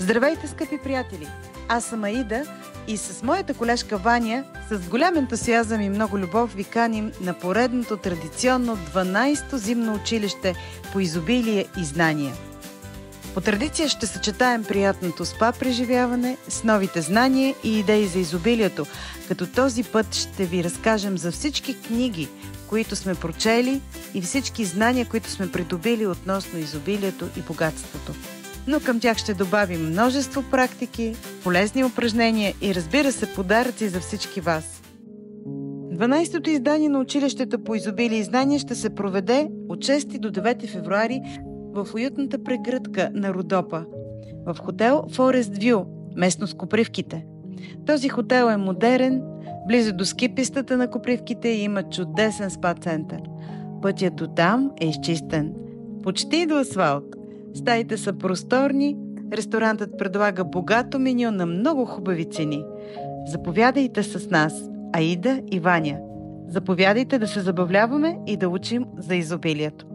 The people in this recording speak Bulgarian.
Здравейте, скъпи приятели! Аз съм Аида и с моята колежка Ваня с голям ентусиазъм и много любов ви каним на поредното традиционно 12-то зимно училище по изобилие и знания. По традиция ще съчетаем приятното спа преживяване с новите знания и идеи за изобилието, като този път ще ви разкажем за всички книги, които сме прочели и всички знания, които сме придобили относно изобилието и богатството. Но към тях ще добавим множество практики, полезни упражнения и, разбира се, подаръци за всички вас. 12-то издание на училището по изобилие и знания ще се проведе от 6 до 9 февруари в уютната прегръдка на Родопа, в хотел Forest View, местност Копривките. Този хотел е модерен, близо до ски пистата на Копривките и има чудесен спа център. Пътят до там е изчистен, почти до асфалт. Стаите са просторни, ресторантът предлага богато меню на много хубави цени. Заповядайте с нас, Аида и Ваня. Заповядайте да се забавляваме и да учим за изобилието.